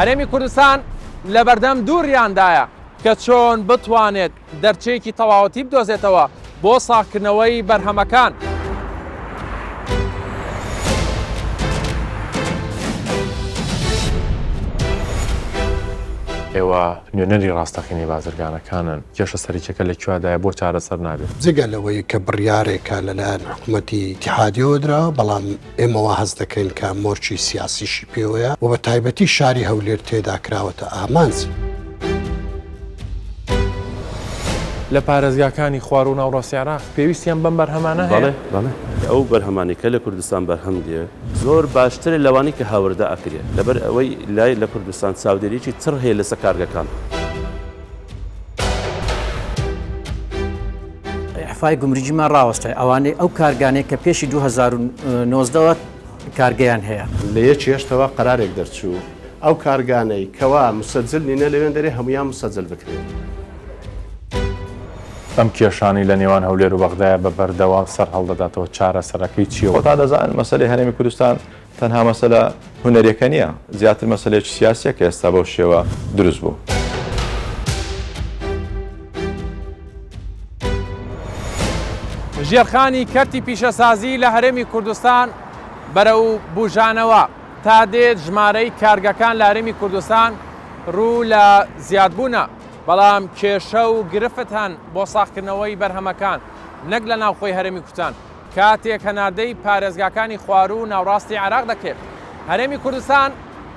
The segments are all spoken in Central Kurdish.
هەرێمی کوردستان لە بەردەم دووریاندایە کە چۆن بتوانێت دەرچەیەکی تەواوەتی بدۆزێتەوە بۆ ساختکردنەوەی بەرهەمەکان. ئێوە نوێنەری ڕاستەقینی بازرگانەکانن کێشە سەرچەکە لە کوادایە بۆ چارەسەر نابێت جگە لەوەی کە بڕیارێکە لەلایەن حکوومەتی اتحادیەوە درا بەڵام ئێمەوە هەست دەکەین کە مۆرچی سیاسیشی پێوەیە و بە تایبەتی شاری هەولێر تێدا کراوەتە ئامانج. لە پارێزگاکانی خوار و ناوڕاستی عێراق پێویستیان بەم بەرهەمانە هەیە؟ ئەو بەرهەمانی کە لە کوردستان بەرهەم دێ زۆر باشترە لەوانی کە هاوردە ئەکرێت لەبەر ئەوەی لای لە کوردستان چاودێریی تر هەیە لەسەر کارگەکان. ئەفای گومریجیمان ڕاوەستای ئەوانەی ئەو کارگانەی کە پێشی 2019 کارگەیان هەیە لە یەکێشتەوە قەرارێک دەرچوو ئەو کارگانەی کەوا مسەجل نینە لەوێن دەرێ هەمویان مسەجل بکرێن. ئەم کێشانی لە نێوان هەولێر و بەغدایە بە بەردەوام سەر هەڵدەداتەوە چارەسەرەکەی چیەوە؟ تا دەزانن مەسەلەی هەرێمی کوردستان تەنها مەسەلە هونەرێکە نییە، زیاتر مەسەلێکی سیاسیە کە ئێستا بەو شێوە دروست بوو. ژێرخانی کەرتی پیشەسازی لە هەرێمی کوردستان بەرەو بوژانەوە تا دێت ژمارەی کارگەکان لە هەرێمی کوردستان ڕوو لە زیادبوونە، بەڵام کێشە و گرفت هەن بۆ ساختکردنەوەی بەرهەمەکان نەک لە ناوخۆی هەرێمی کوردستان کاتێک هەناردەی پارێزگاکانی خوار و ناوڕاستی عێراق دەکرێت. هەرێمی کوردستان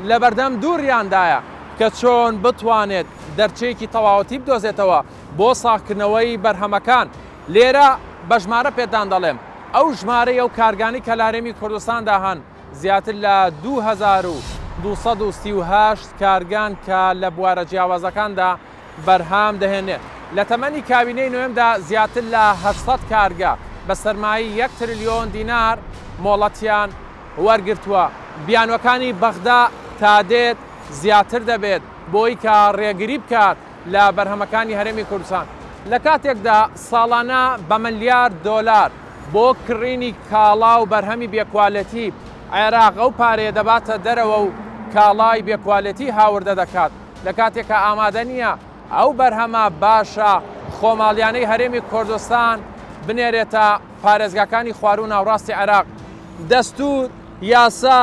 لە بەردەم دووریاندایە کە چۆن بتوانێت دەرچەیەکی تەواوەتی بدۆزێتەوە بۆ ساختکردنەوەی بەرهەمەکان. لێرە بە ژمارە پێدان دەڵێم ئەو ژمارەی ئەو کارگانی کە لە هەرێمی کوردستاندا هەن زیاتر لە 2238 کارگان کە لە بوارە جیاوازەکاندا بەرهام دەهێنێت. لە تەمەنی کابینەی نوێمدا زیاتر لە 800 کارگە بە سەرمایی 1 تریلیۆن دینار مۆڵەتیان وەرگرتووە. بیانوەکانی بەغدا تا دێت زیاتر دەبێت بۆی کە ڕێگری بکات لە بەرهەمەکانی هەرێمی کوردستان. لە کاتێکدا ساڵانە بە ملیارد دۆلار بۆ کڕینی کاڵا و بەرهەمی بێکوالەتی عێراق ئەو پارەیە دەباتە دەرەوە و کاڵای بێکوالەتی هاوردە دەکات. لە کاتێکە ئامادە نییە ئەو بەرهەمە باشە خۆماڵیانەی هەرێمی کوردستان بنێرێتە پارێزگاکانی خوار و ناوڕاستی عێراق. دەستور، یاسا،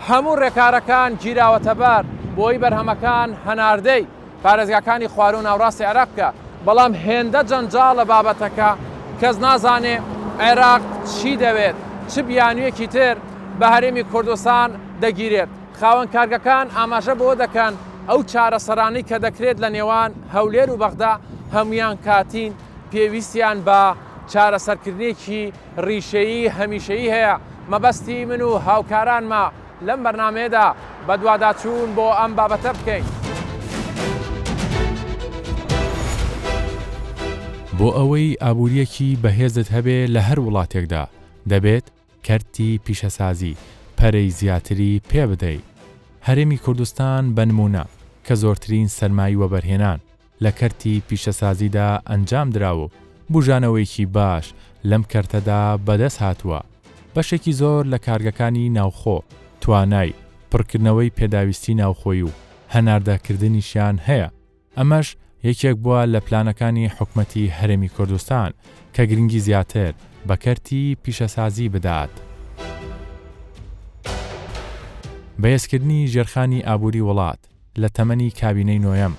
هەموو ڕێکارەکان گیراوەتەبەر بۆی بەرهەمەکان هەناردەی پارێزگاکانی خوار و ناوڕاستی عێراق بکە، بەڵام هێندە جەنجاڵ لە بابەتەکە کەس نازانێ عێراق چی دەوێت، چ بیانوویەکی تر بە هەرێمی کوردستان دەگیرێت. خاوەن کارگەکان ئاماژە بۆ دەکەن ئەو چارەسەرانی کە دەکرێت لە نێوان هەولێر و بەغدا هەمویان کاتین پێویستیان بە چارەسەرکردنێکی ڕیشەیی هەمیشەیی هەیە. مەبەستی من و هاوکارانمە لەم بەرنامەیەدا بە دوواداچوون بۆ ئەم بابەتە بکەین. بۆ ئەوەی ئابوووریەکی بەهێزت هەبێ لە هەر وڵاتێکدا دەبێت کەرتی پیشەسازی پەرەی زیاتری پێ بدەیت. هەرێمی کوردستان بەنمونە کە زۆرترین سەرمایی وەبەرهێنان لە کەرتی پیشەسازیدا ئەنجام دراوە، بوژانەوەیکی باش لەم کەرتەدا بەدەست هاتووە. بەشێکی زۆر لە کارگەکانی ناوخۆ توانای پڕکردنەوەی پێداویستی ناوخۆی و هەناردەکردنیشیان هەیە. ئەمەش یەکێک بووە لە پلانەکانی حکوومەتی هەرێمی کوردستان کە گرنگی زیاتر بە کەرتی پیشەسازی بدات. بەهێزکردنی ژێرخانی ئابووری وڵات لە تەمەنی کابینەی نۆیەم،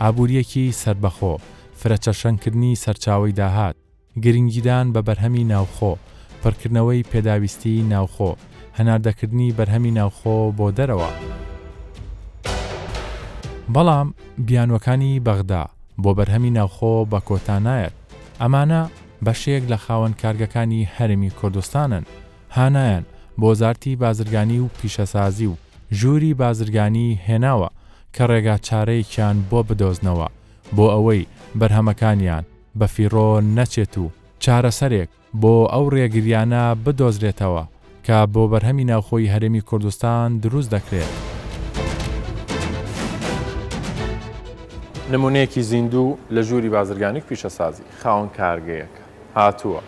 ئابووریەکی سربەخۆ، فرەچەشەنکردنی سەرچاوەی داهات، گرنگیدان بە بەرهەمی ناوخۆ، پڕکردنەوەی پێداویستی ناوخۆ، هەناردەکردنی بەرهەمی ناوخۆ بۆ دەرەوە. بەڵام بیانوەکانی بەغدا بۆ بەرهەمی ناوخۆ بە کۆتانایەت. ئەمانە بەشێک لە خاوەن کارگەکانی هەرێمی کوردستانن، هانایان بۆ وەزارەتی بازرگانی و پیشەسازی و ژووری بازرگانی هێناوە کە ڕێگا چارەیەکیان بۆ بدۆزنەوە بۆ ئەوەی بەرهەمەکانیان بە فیڕۆ نەچێت و چارەسەرێک بۆ ئەو ڕێگریانە بدۆزرێتەوە کە بۆ بەرهەمی ناوخۆی هەرێمی کوردستان دروست دەکرێت. نمونەیەکی زیندوو لە ژووری بازرگانی و پیشەسازی خاوەن کارگەیەک هاتووە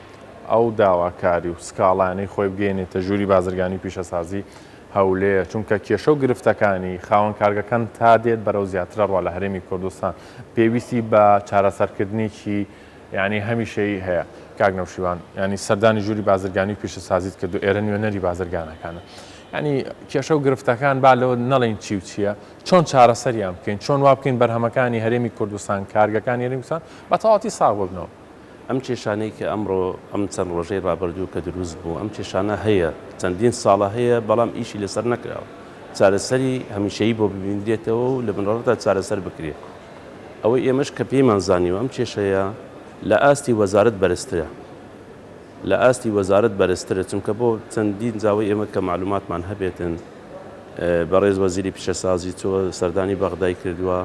ئەو داواکاری و سکاڵانەی خۆی بگەێنێتە ژووری بازرگانی و پیشەسازی هەولێر چونکە کێشە و گرفتەکانی خاوەن کارگەکان تا دێت بەرەو زیاترە ڕوا لە هەرێمی کوردستان پێویستی بە چارەسەرکردنیی ینی هەمیشەی هەیە کاک نەوشیوان ینی سەردانی ژووری بازرگانی و پیشەسازیت کردو ئێرە نوێنەری بازرگانەکانە ینی کێشە و گرفتەکان با لەوە نەڵێن چی و چییە چۆن چارەسەریان بکەین چۆن وا بکەین بەرهەمەکانی هەرێمی کوردستان کارگەکانی هەرێمی کوردستان بە تەواوەتی ساغ ببنەوە ئەم کێشانەی کە ئەمڕۆ ئەم چەند ڕۆژەی ڕابردوو کە دروست بوو ئەم کێشانە هەیە چەندین ساڵە هەیە بەڵام ئیشی لەسەر نەکراوە چارەسەری هەمیشەیی بۆ ببیندرێتەوە و لە بنڕەتە چارەسەر بکرێت ئەوەی ئێمەش کە پێیمان زانیوە ئەم کێشەیە لە ئاستی وەزارەت بەرزترە لە ئاستی وەزارەت بەرزترە چونکە بۆ چەندین جاوەی ئێمە کە معلوماتمان هەبێتن بەڕێز وەزیری پیشەسازی چۆ سەردانی بەغدای کردووە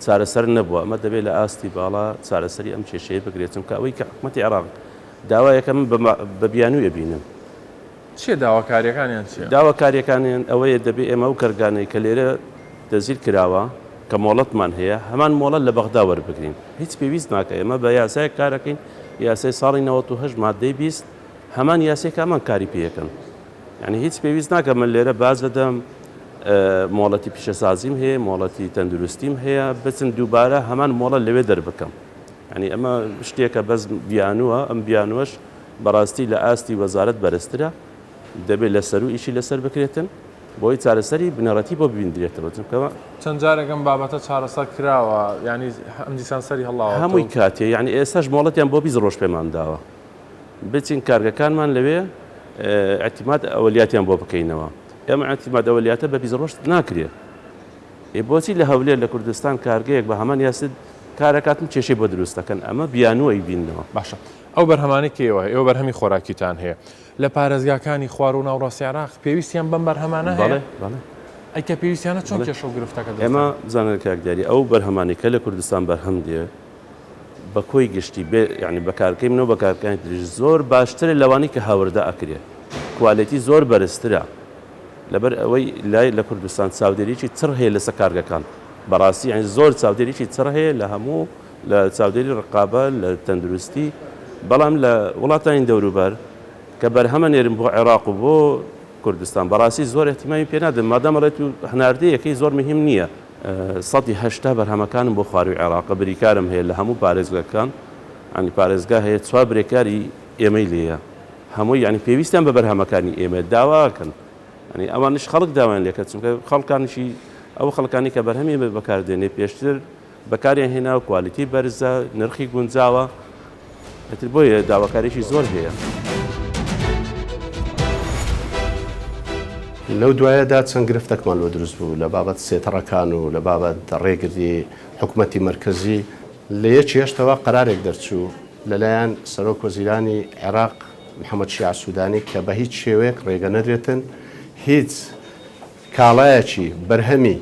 چارەسەر نەبووە ئەمە دەبێت لە ئاستی باڵا چارەسەری ئەم کێشەیە بگرێت چونکە ئەوەی کە حکومەتی عێراق داوایەکە من بە بیانوویە بینم چیە داواکاریەکانیان چیە؟ داواکاریەکانیان ئەوەیە دەبێت ئێمە و کەرگانەی کە لێرە دەزیر کراوە کە مۆڵەتمان هەیە هەمان مۆڵەت لە بەغدا وەربگرین هیچ پێویست ناکە ئێمە بە یاسای کارەکەین یاسای ساڵی 98 مادەی 20 هەمان یاسێک هەمان کاری پێەکەن یعنی هیچ پێویست ناکە من لێرە باز دەدەم مۆڵەتی پیشەسازیم هەیە مۆڵەتی تەندروستیم هەیە بچن دووبارە هەمان مۆڵەت لەوێ دەربکەم ینی ئەمە شتێکە بەس بیانووە ئەم بیانوەش بەڕاستی لە ئاستی وەزارەت بەرزترە دەبێت لەسەر و ئیشی لەسەر بکرێتن بۆی چارەسەری بنەڕەتی بۆ ببیندرێتەوە چونکە چەند جارێکم بابەتە چارەسەر کراوە ینی ئەم دیسانسەری هەڵاوە هەمووی کاتێ یعنی ئێستاش مۆڵەتیان بۆ 20 ڕۆژ پێمان داوە بچین کارگەکانمان لەوێ اعتیماد ئەولیاتیان بۆ بکەینەوە ئێمە اعتیماد ئەولیاتە بە 20 ڕۆژ ناکرێت بۆچی لە هەولێر لە کوردستان کارگەیەک بە هەمان یاسد کارەکاتم کێشەی بۆ دروستەکەن ئەمە بیانووەی بینەوە باشە ئەو بەرهەمانی کێوە ئێوە بەرهەمی خۆراکیتان هەیە لە پارێزگاکانی خوار و ناوڕاستی عێراق پێویستیان بەم بەرهەمانە هەیە ئەیکە پێویستیانە چۆن کێشە و گرفتەکە ئێمە زانن کاکداری ئەو بەرهەمانی کە لە کوردستان بەرهەم دێ بە کۆی گشتی یعنی بەکارکەی منەوە بەکارەکانی تریش زۆر باشترە لەوانی کە هاوردە ئەکرێت کوالەتی زۆر بەرزترە لەبەر ئەوەی لای لە کوردستان چاودێریی چڕ هەیە لەسەر کارگەکان بەڕاستی یعنی زۆر چاودێریی چڕ هەیە لە هەموو لە چاودێری ڕقابە لە تەندروستی بەڵام لە وڵاتانی دەوروبەر کە بەرهەمە نێرم بۆ عێراق و بۆ کوردستان بەڕاستی زۆر احتیمامی پێ نادەم مادەمەڵێت و هەناردەیەکەی زۆر مهم نییە 180 بەرهەمەکانم بۆ خواروی عێراق بریکارم هەیە لە هەموو پارێزگاکان ئەنی پارێزگا هەیە 4 برێکاری ئێمەی لێیە هەمووی ینی پێویستیان بە بەرهەمەکانی ئێمە داواکەن ئەنی ئەوانش خەڵک داوایان لێکە چونکە خەڵکانیشی ئەو خەڵکانی کە بەرهەمی بەکاردێنێ پێشتر بەکاریان هێنا و کوالیتی بەرزە نرخی گونجاوە ئەتر بۆیە داواکاریشی زۆر هەیە لەو دوایەدا چەند گرفتەکمان لۆ دروست بوو لە بابەت سێتەڕەکان و لە بابەت ڕێگری حکوومەتی مرکزی لە یەکی هێشتەوە قەرارێک دەرچوو لەلایەن سەرۆک وەزیرانی عێراق محەممەد شیع سوودانی کە بە هیچ شێوەیەک ڕێگە نەدرێتن هیچ کاڵایەکی بەرهەمی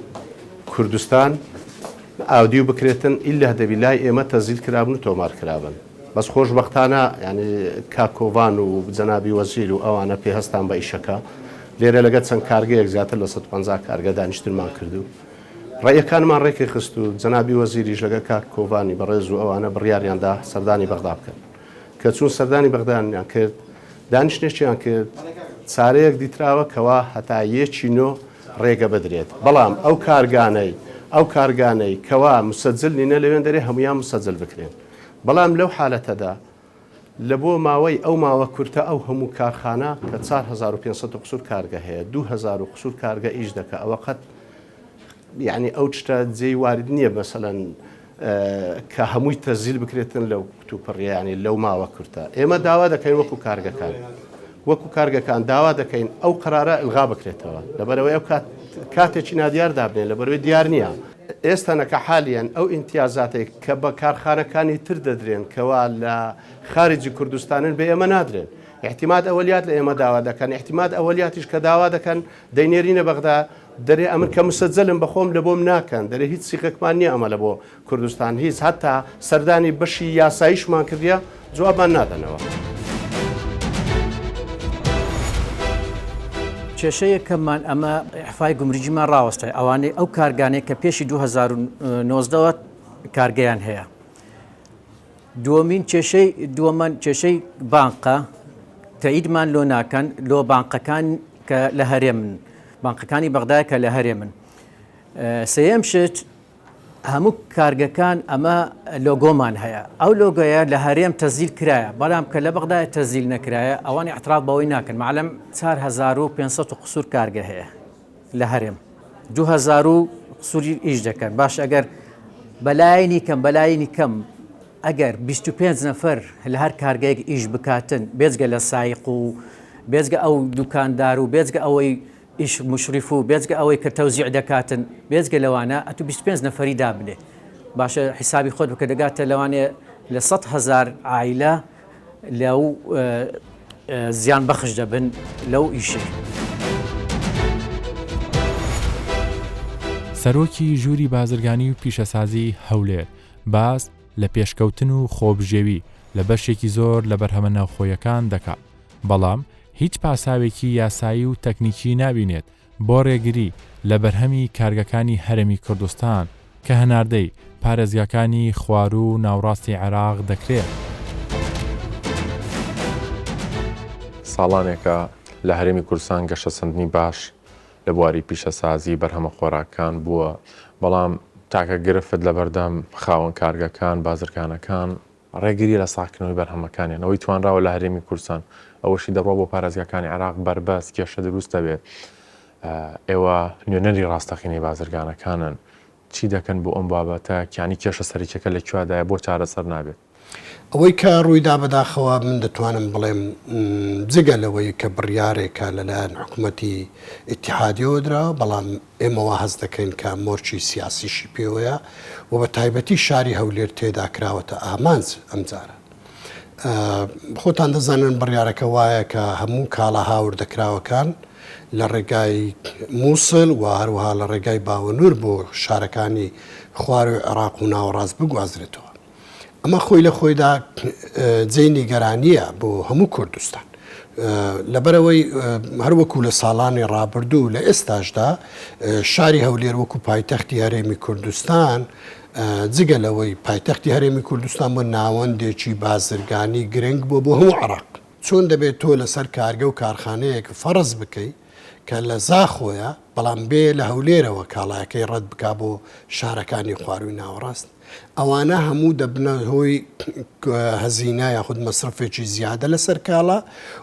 کوردستان ئاودیو بکرێتن ئیلا دەبی لای ئێمە تەزیل کرابن و تۆمار کرابن بەس خۆشبەختانە ینی کاکۆڤان و جەنابی وەزیر و ئەوانە پێهەستان بە ئیشەکە لێرە لەگە چەند کارگەیەک زیاتر لە 150 کارگە دانیشتمان کردو ڕێیەکانمان ڕێکی خست و جەنابی وەزیریش لەگە کاکۆڤانی بەڕێز و ئەوانە بڕیاریاندا سەردانی بەغدا بکەن کە چون سەردانی بەغدایان کرد دانیشتێکیان کرد چارەیەک دیتراوە کەوا هەتا یەکی نۆ ڕێگە بدرێت بەڵام ئەو کارگانەی کەوا مسەجل نینە لەوێن دەرێ هەمویان مسەجل بکرێن بەڵام لەو حالەتەدا لە بۆ ماوەی ئەو ماوە کورتە ئەو هەموو کارخانە کە 4500 قسوور کارگە هەیە 2000 قسوور کارگە ئیش دەکە ئەوە قەت یعنی ئەو شتە جێی وارد نییە مەسەلەن کە هەمووی تەزیل بکرێتن لەو تووپڕیانی لەو ماوە کورتە ئێمە داوا دەکەین وەکو کارگەکان داوا دەکەین ئەو قرارە ئلغا بکرێتەوە لەبەرەوەی ئەو کاتێکی نادیار دابنێن لەبەرەوەی دیار نییە ئێستانەکە حالیان ئەو ئیمتیازاتێک کە بە کارخانەکانی تر دەدرێن کەوا لە خارجی کوردستانن بە ئێمە نادرێن احتیماد ئەولیات لە ئێمە داوا دەکەن احتیماد ئەولیاتیش کە داوا دەکەن دەینێرینە بەغدا دەرێ ئەمن کە مسەجلم بەخۆم لە بۆم ناکەن دەرێ هیچ سیقەکمان نییە ئەمە لە بۆ کوردستان هیچ هەتا سەردانی بەشی یاساییشمان کردیە جوابان نادەنەوە کێشەیەکەمان ئەمە ئەحفای گومرجیمان ڕاوەستای ئەوانەی ئەو کارگانەیە کە پێشی 2019 کارگەیان هەیە دووەمین کێشەی بانقە تەعیدمان لۆ ناکەن لۆ بانقەکان کە لە هەرێمن بانقەکانی بەغدای کە لە هەرێ من سێم شت هەموو کارگەکان ئەمە لۆگۆمان هەیە ئەو لۆگۆیە لە هەرێم تەزیل کرایە بەڵام کە لە بەغدای تەزیل نەکرایە ئەوانی اعتراف بەوەی ناکەن معلەم 4500 قسوور کارگە هەیە لە هەرێم 2000 قسووری ئیش دەکەن باش ئەگەر بەلایانی کەم ئەگەر 25 نەفەر لە هەر کارگەیەک ئیش بکاتن بێجگە لە سایق و بێجگە ئەو دوکاندار و بێجگە ئەوەی ئیش مشریف و بێجگە ئەوەی کە تەوزیع دەکاتن بێجگە لەوانە ئەتو 25 نەفەری دابنێ باشە حیسابی خۆت بکە دەگاتە لەوانێ لە 100,000 عائلە لەو زیان بەخش دەبن لەو ئیشە. سەرۆکی ژووری بازرگانی و پیشەسازی هەولێر باز لە پێشکەوتن و خۆبژێوی لە بەشێکی زۆر لە بەرهەمە ناوخۆیەکان دەکات بەڵام هیچ پاساوێکی یاسایی و تەکنیکی نابینێت بۆ ڕێگری لە بەرهەمی کارگەکانی هەرێمی کوردستان کە هەناردەی پارێزگاکانی خوار و ناوڕاستی عێراق دەکرێت. ساڵانێکە لە هەرێمی کوردستان گەشە سندنی باش لە بواری پیشەسازی بەرهەمە خۆراکان بووە بەڵام تاکە گرفت لە بەردەم خاوەن کارگەکان بازرگانەکان ڕێگیری لە ساکنەوەی بەرهەمەکانیان ئەوەی توانراوە لە هەرێمی کوردستان ئەوەشی دەڕۆ بۆ پارێزگاکانی عێراق بەربەس کێشە دروست دەبێت. ئێوە نوێنەری ڕاستەقینەی بازرگانەکانن چی دەکەن بۆ ئەم بابەتە کیانی کێشە سەرچەکە لە کوادایە بۆ چارەسەر نابێت؟ ئەوەی کە ڕوویدا بەداخەوە من دەتوانم بڵێم جگە لەوەی کە بڕیارێکە لەلایەن حکوومەتی ئیتیحادیەوە درا بەڵام ئێمەوە هەست دەکەین کە مۆرچی سیاسیشی پێوەیە و بە تایبەتی شاری هەولێر تێدا کراوەتە ئامانج ئەمجارە. خۆتان دەزانن بڕیارەکە وایە کە هەموو کاڵە هاوردەکراوەکان لە ڕێگای مووسڵ و هەروەها لە ڕێگای باوەنور بۆ شارەکانی خوار و عێراق و ناوەڕاست بگوازرێتەوە. ئەمە خۆی لە خۆیدا جێی نیگەرانیە بۆ هەموو کوردستان لەبەرەوەی هەروەکو لە ساڵانی ڕابردوو لە ئێستاشدا شاری هەولێر وەکو پایتەختی هەرێمی کوردستان جگە لەوەی پایتەختی هەرێمی کوردستان بۆ ناوەندێکی بازرگانی گرنگ بۆ هەموو عێراق چۆن دەبێت تۆ لەسەر کارگە و کارخانەیەک فەرز بکەیت کە لە زاخۆیە بەڵام بێ لە هەولێرەوە کاڵایەکەی ڕەت بک بۆ شارەکانی خواروی ناوەڕاست ئەوانە هەموو دەبنە هۆی هەزینە یاخود مەسرفێکی زیادە لەسەر کاڵە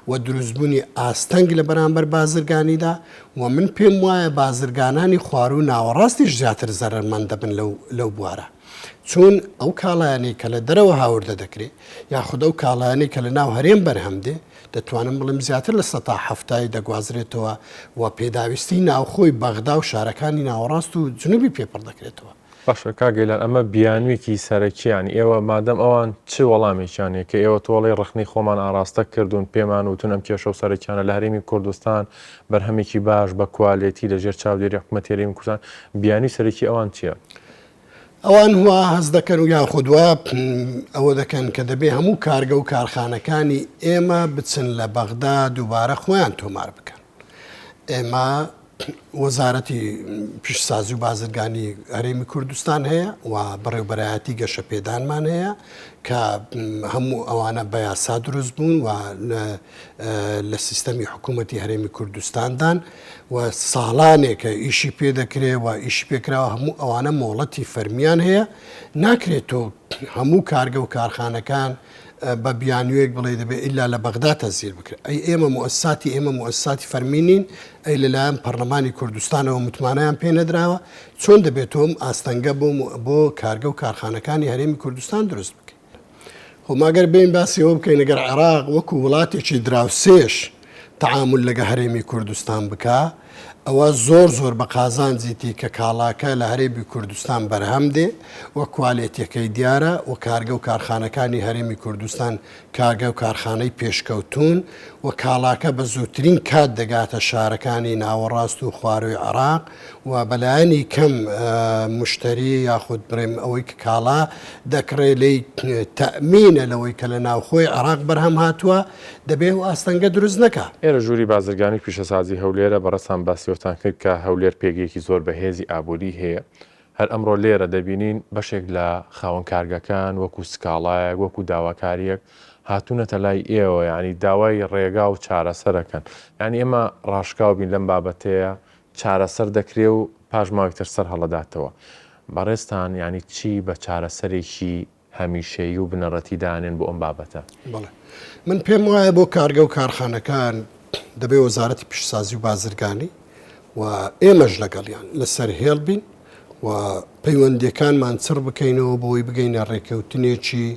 و دروستبوونی ئاستەنگ لە بەرامبەر بازرگانیدا و من پێم وایە بازرگانانی خوارو ناوەڕاستیش زیاتر زەرمەند دەبن لەو بوارە چون ئەو کاڵایانی کە لە دەرەوە هاوردە دەکرێت یاخود ئەو کاڵایانی کە لە ناو هەرێم بەرهەمدێ دەتوانم بڵم زیاتر لە 170 دەگوازرێتەوە و پێداویستی ناوخۆی بەغدا و شارەکانی ناوەڕاست و جنوبی پێپڕ دەکرێتەوە. باشە کاگەیلان ئەمە بیانوێکی سەرەکییان ئێوە مادەم ئەوان چ وەڵامێکیانێک کە ئێوە تۆڵی ڕخنی خۆمان ئاراستە کردوون پێمان وتون ئەم کێشە و سەرەکیانە لە هەرێمی کوردستان بەرهەمێکی باش بە کوالێتی لەژێر چاودێری حکوومەتی هەرێمی کوردستان بیانی سەرەکی ئەوان چییە؟ ئەوان هوا هەز دەکەن و یاخودوە ئەوە دەکەن کە دەبێ هەموو کارگە و کارخانەکانی ئێمە بچن لە بەغدا دووبارە خۆیان تۆمار بکەن. ئێمە وەزارەتی پیشسازی و بازرگانی هەرێمی کوردستان هەیە و بەڕێوبەرایەتی گەشە پێدانمان هەیە کە هەموو ئەوانە بە یاسا دروست بوون و لە سیستەمی حکوومەتی هەرێمی کوردستاندان و ساڵانێکە ئیشی پێ دەکرێت و ئیشی پێکراوە هەموو ئەوانە مۆڵەتی فەرمیان هەیە ناکرێتەوە هەموو کارگە و کارخانەکان بە بیانوێک بڵێ دەبێت ئیلا لە بەغدا تەزیل بکرێت. ئەی ئێمە مؤسساتی فەرمینین ئەی لەلایەن پەرلەمانی کوردستانەوە متمانەیان پێ نەدراوە چۆن دەبێتەوە ئاستەنگە بۆ کارگە و کارخانەکانی هەرێمی کوردستان دروست بکەین. خۆماگەر بین باسیەوە بکەین ئەگەر عێراق وەکو وڵاتێکی دراوسێش تەعامل لەگە هەرێمی کوردستان بکە ئەوە زۆر بە قازانجیتی کە کاڵاکە لە هەرێمی کوردستان بەرهەم دێ و کوالێتیەکەی دیارە و کارگە و کارخانەکانی هەرێمی کوردستان کارگە و کارخانەی پێشکەوتون و کاڵاکە بە زووترین کات دەگاتە شارەکانی ناوەڕاست و خواروی عێراق و بەلایەنی کەم مشتری یاخود برێم ئەوەی کە کاڵا دەکڕێ لی تەمینە لەوەی کە لە ناوخۆی عێراق بەرهەم هاتووە دەبێ و ئاستەنگە دروست نەکا. ئێرە ژووری بازرگانی پیشەسازی هەولێرە بەڕەسان باسیۆتان کرد کە هەولێر پێگەیەکی زۆر بەهێزی ئابووری هەیە هەر ئەمڕۆ لێرە دەبینین بەشێک لە خاوەن کارگەکان وەکو سکاڵایەک وەکو داواکاریەک هاتوونەتە لای ئێوە ینی داوای ڕێگا و چارەسەرەکەن ینی ئێمە ڕاشکاو بین لەم بابەتەیە چارەسەر دەکرێ و پاش ماوەیەکتر سەر هەڵەداتەوە. بەڕێستان ینی چی بە چارەسەرێکی هەمیشەیی و بنەڕەتی دانێن بۆ ئەم بابەتە؟ بڵێ من پێم وایە بۆ کارگە و کارخانەکان دەبێ وەزارەتی پیشسازی و بازرگانی و ئێمەش لەگەڵیان لەسەر هێڵ بین و پەیوەندیەکانمان چڕ بکەینەوە بۆی بگەینە ڕێکەوتنێکی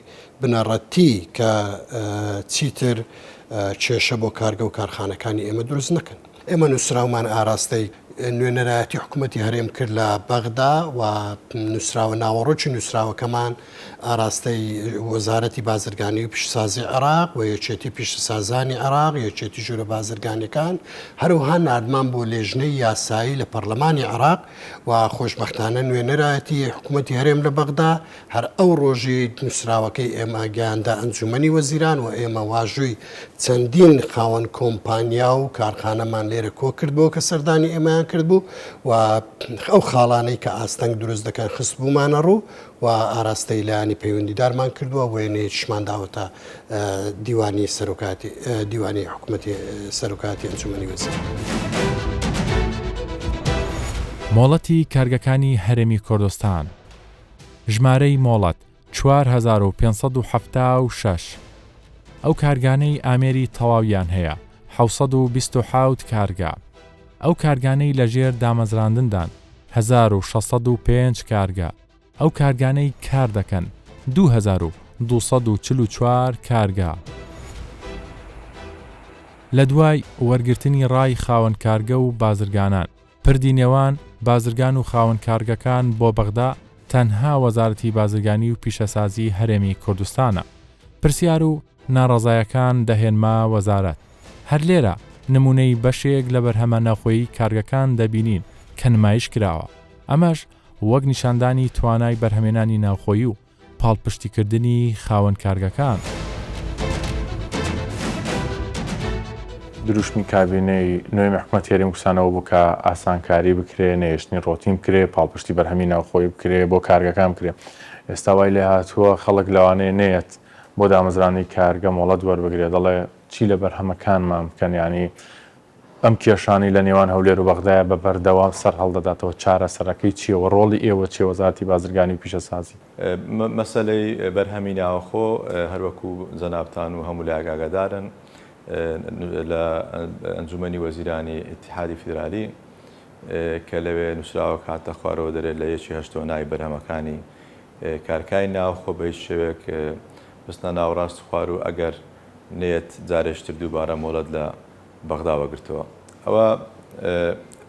بنەڕەتی کە چیتر کێشە بۆ کارگە و کارخانەکانی ئێمە دروست نەکەن. ئێمە نووسراومان ئاراستەی نوێنەرایەتی حکوومەتی هەرێم کرد لە بەغدا و نووسراوە ناوەڕۆکی نووسراوەکەمان ئاراستەی وەزارەتی بازرگانی و پیشسازی عێراق و یەکێتی پیشسازانی عێراق یەکێتی ژوورە بازرگانیەکان هەروەها نردمان بۆ لێژنەی یاسایی لە پەرلەمانی عێراق و خۆشبەختانە نوێنەرایەتی حکوومەتی هەرێم لە بەغدا هەر ئەو ڕۆژی نووسراوەکەی ئێمە گەیاندا ئەنجومەنی وەزیران و ئێمە واژووی چەندین خاوەن کۆمپانیا و کارخانەمان لێرە کۆ کردبوو کە سەردانی ئێمەیان کردبوو و ئەو خاڵانەی کە ئاستەنگ دروست دەکەن خست بوومانە ڕوو و ئاراستەی لایانی پەیوەندیدارمان کردووە وێنەیەکیشمان داوەتە دیوانی سەرۆکاتی دیوانی حکوومەتی سەرۆکاتی ئەنجومەنی وەزیران. مۆڵەتی کارگەکانی هەرێمی کوردستان ژمارەی مۆڵەت 4576 ئەو کارگانەی ئامێری تەواویان هەیە 727 کارگا ئەو کارگانەی لەژێر دامەزراندندان 1605 کارگا ئەو کارگانەی کار دەکەن 2244 کارگا لە دوای وەرگرتنی ڕای خاوەن کارگە و بازرگانان پردی نێوان بازرگان و خاوەن کارگەکان بۆ بەغدا تەنها وەزارەتی بازرگانی و پیشەسازی هەرێمی کوردستانە پرسیار و ناڕەزایەکان دەهێنما وەزارەت هەر لێرە نمونەی بەشێک لە بەرهەمە ناوخۆیی کارگەکان دەبینین کە نمایش کراوە ئەمەش وەک نیشاندانی توانای بەرهەمێنانی ناوخۆیی و پاڵپشتیکردنی خاوەن کارگەکان. دروشمی کابینەی نوێی حکوومەتی هەرێمی کوردستانەوە بوو کە ئاسانکاری بکرێ نەهێشتنی ڕۆتین بکرێ پاڵپشتی بەرهەمی ناوخۆیی بکرێ بۆ کارگەکان بکرێ. ئێستا وای لێ هاتووە خەڵک لەوانەیە نێت بۆ دامەزرانی کارگە مۆڵەت وەربگرێ دەڵێ چی لە بەرهەمەکانمان بکەن ینی ئەم کێشانی لە نێوان هەولێر و بەغدایە بە بەردەوام سەر هەڵدەداتەوە چارەسەرەکەی چیەوە ڕۆڵی ئێوە چێ وەزارەتی بازرگانی و پیشەسازی؟ مەسەلەی بەرهەمی ناوخۆ هەروەکو جەنابتان و هەموو لای ئاگادارن لە ئەنجومەنی وەزیرانی ئیتیحادی فیدرالی کە لەوێ نووسراوە کاتە خوارەوە دەرێت لە یەکی هەشتۆنای بەرهەمەکانی کارکای ناوخۆ بە هیچ شێوەیەک بستە ناوڕاست خوار و ئەگەر نێت جارێشتر دووبارە مۆڵەت لە بەغدا وەگرتەوە. ئەوە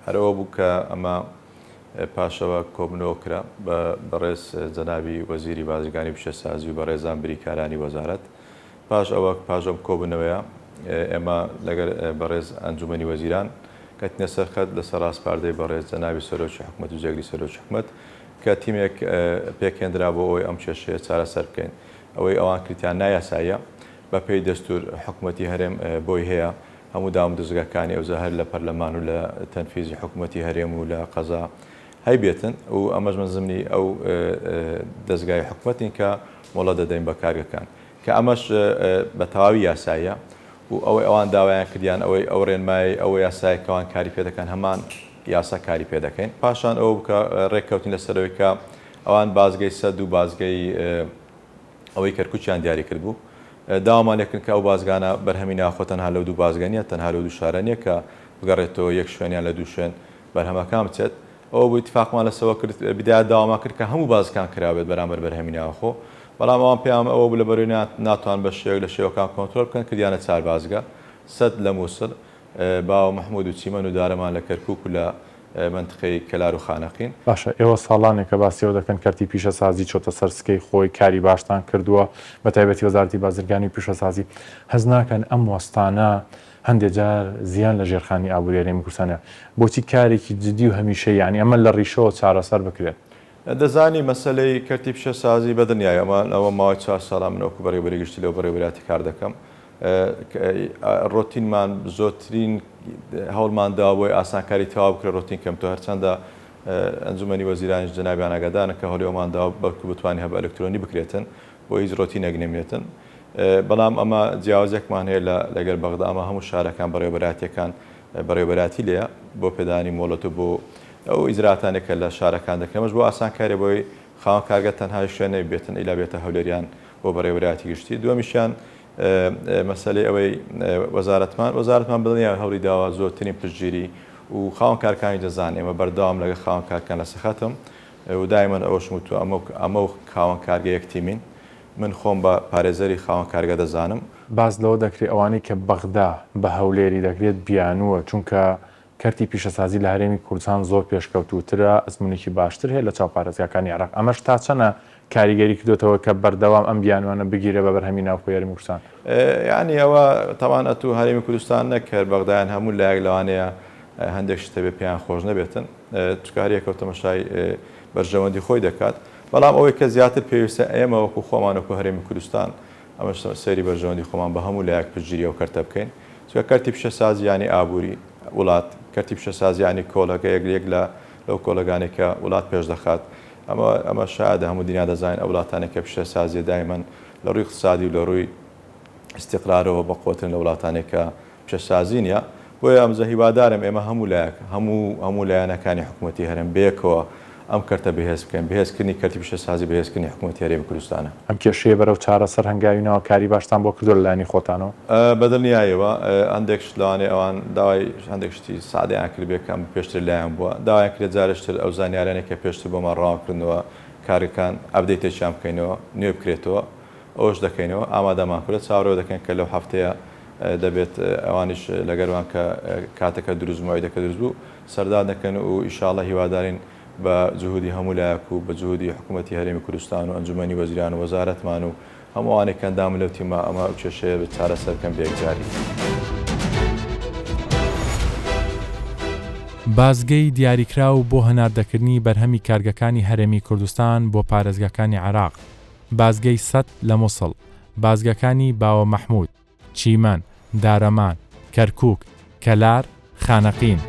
هەرەوە بوو کە ئەمە پاشەوە کۆبنەوە کرا بەڕێز جەنابی وەزیری بازرگانی و پیشەسازی و بەڕێزان بریکارانی وەزارەت پاش ئەوە پاشەم کۆبنەوەیە ئێمە لەگەر بەڕێز ئەنجومەنی وەزیران کەتنە سەرخەت لەسەر ڕاستپاردەی بەڕێز جەنابی سەرۆکی حکوومەت و جێگری سەرۆکی حکوومەت کە تیمێک پێکهێنرا بۆ ئەوەی ئەم کێشەیە چارەسەر بکەین ئەوەی ئەوان کریتیان نایاساییە بە پێی دەستور حکوومەتی هەرێم بۆی هەیە هەموو دام دەستگاکانی ئەوزە هەر لە پەرلەمان و لە تەنفیزی حکوومەتی هەرێم و لە قەزا هەیبێتن و ئەمەش منزمنی ئەو دەستگای حکوومەتین کە مۆڵەت دەدەین بە کارگەکان کە ئەمەش بە تەواوی یاساییە و ئەوەی ئەوان داوایان کردیان ئەوەی ئەو ڕێنمایی ئەوە یاسایەکەوان کاری پێ دەکەن هەمان یاسا کاری پێ دەکەین پاشان ئەو بکە ڕێککەوتین لەسەرەوەی کە ئەوان بازگەی سەد و بازگەی ئەوەی کەرکوچیان دیاری کرد بوو داوامانێکن کە ئەو بازگانە بەرهەمی ناوخۆ تەنها لەو دوو بازگانیە تەنها لەو دوو شارە نیە کە بگەڕێتەوە یەک شوێنیان لە دوو شوێن بەرهەمەکان بچێت ئەوە بوو اتفاقمان لەسەوە کرد بیدایە داواما کرد کە هەموو بازگان کراوێت بەرامبەر بەرهەمی ناوخۆ بەڵام ئەوان پێیان ئەوە بوو لە بەروی ناتوان بە شێوەیەک لە شێوەکان کۆنتترۆل بکەن کردیانە چار بازگە سەد لە مووسڵ باوە مححمود و چیمەن و دارەمان لە کەرکووک و لە منطقەی کەلار و خانەقین. باشە ئێوە ساڵانێک کە باسیەوە دەکەن کەرتی پیشەسازی چۆتە سەرسکەی خۆی کاری باشتان کردووە بە تایبەتی وەزارەتی بازرگانی و پیشەسازی هەز ناکەن ئەم وەستانە هەندێک جار زیان لە ژێرخانی ئابووری هەرێمی کوردستانە بۆچی کارێکی جدی و هەمیشە یعنی ئەمە لە ڕیشەوە چارەسەر بکرێت؟ دەزانی مەسلەی کەرتی پیشەسازی بەدنیای ئەوە ماوەی 4 ساڵان من ئەوکو بەڕێوەبەری گشتی لەو بەڕێوەبەراتی کار دەکەم ڕۆتینمان زۆرترین هەوڵمان داوە بۆی ئاسانکاری تەواو بکرێت ڕۆتین کەمتۆ هەرچەندە ئەنجومەنی وەزیرانیش جەنابیان ئاگادارن کە هەوڵێوەمان داوە بەڵکو بتوانین هەبە ئەلکترۆنی بکرێتن بۆ هیچ ڕۆتین نەگنێمێتن بەڵام ئەمە جیاوازێکمان هەیە لەگەر بەغدا ئەمە هەموو شارەکان بەڕێوەبەراتیەکان بەڕێوەبەراتی لێە بۆ پێدانی مۆڵەت و بۆ ئەو ئیزراتانێکە لە شارەکان دەکەمەش بۆ ئاسانکارێ بۆی خاوەن کارگە تەنها شوێنە بێتن ئیلا بێتە هەولێریان بۆ بەڕێوەبەراتی گشتی. دووەمیشیان مەسەلەی ئەوەی وەزارەتمان بڵنیان هەوڵی داوە زۆرترین پشتگیری و خاوەن کارەکانی دەزان ئێمە بەردەوام لەگە خاوەن کارکان لە سەخەتم و دایمەن ئەوەشم وتو ئەمە و خاوەن کارگە یەکتیمین من خۆم بە پارێزەری خاوەن کارگە دەزانم. باز لەوە دەکرێت ئەوانەی کە بەغدا بە هەولێری دەکرێت بیانووە چونکە کەرتی پیشەسازی لە هەرێمی کوردستان زۆر پێشکەوتوترە ئەزمونێکی باشتر هەیە لە چاو پارێزگاکانی عێراق. ئەمەش تا چەنە کاریگەری کردوێتەوە کە بەردەوام ئەم بیانوانە بگیرە بە بەرهەمی ناوخۆی هەرێمی کوردستان؟ یعنی ئەوە تاوان ئەتو هەرێمی کوردستان نەکرد بەغدایان هەموو لایەک لەوانەیە هەندێک شتە بێ پێیان خۆش نەبێتن چکاریەکە تەماشای بەرژەوەندی خۆی دەکات. بەڵام ئەوەی کە زیاتر پێویستە ئێمە وەکو خۆمان وەکو هەرێمی کوردستان ئەمە سەیری بەرژەوەندی خۆمان بە هەموو لایەک پشتگیری ئەو کەرتە بکەین. چونکە کەرتی پیشەسازی یانی ئابووری وڵات، کەرتی پیشەسازی یانی کۆڵەکە یەک لەو کۆڵەکانێکە وڵات پێش دەخات. ئەمە شایدە هەموو دنیا دەزانین ئەو وڵاتانێکە پیشەسازی دایمەن لە ڕووی اقتصادی و لە ڕووی استقرارەوە بەقوترن لە وڵاتانێکە پیشەسازی نیە. بۆیە ئەمزە هیوادارم ئێمە هەموو لایەک هەموو لایەنەکانی حکوومەتی هەرێم بێکەوە ئەم کەرتە بەهێز بکەین، بەهێزکردنی کەرتی پیشەسازی بەهێزکردنی حکوومەتی هەرێمی کوردستانە. ئەم کێشەیە بەرەو چارەسەر هەنگاوینەوە کاری باشتان بۆ کردو لەلایەنی خۆتانەوە؟ بەدڵنیایەوە هەندێک لەوانێ ئەوان داوای هەندێک شتی سادەیان کرد بێکەم پێشتر لایەن بووە، داوایان کرێت جارشتر ئەو زانیارانێکە پێشتر بۆمان ڕاوکردنەوە کارەکان ئەپدەیتێکیان بکەینەوە نوێ بکرێتەوە ئەوش دەکەینەوە ئامادەمان کرێت چاڕەوە دەکەن کە لەو هەفتەیە دەبێت ئەوانیش لەگەروان کە کاتەکە دروستمەوەیدەکە دروست بوو سەردان دەکەن و ئیشاڵڵە هیوادارین بە جهودی هەموو لایەک و بە جهودی حکوومەتی هەرێمی کوردستان و ئەنجومەنی وەزیران و وەزارەتمان و هەمووانێک ئەندام لەو تیمە ئەمە ئەو کێشەیە بە چارەسەرکەم بێکجاری. بازگەی دیاریکرا و بۆ هەناردەکردنی بەرهەمی کارگەکانی هەرێمی کوردستان بۆ پارێزگاکانی عێراق، بازگەی سەد لە مووسڵ، بازگەکانی باوە مەحموود، چیمەن، دارەمان، کەرکووک، کەلار، خانەقین.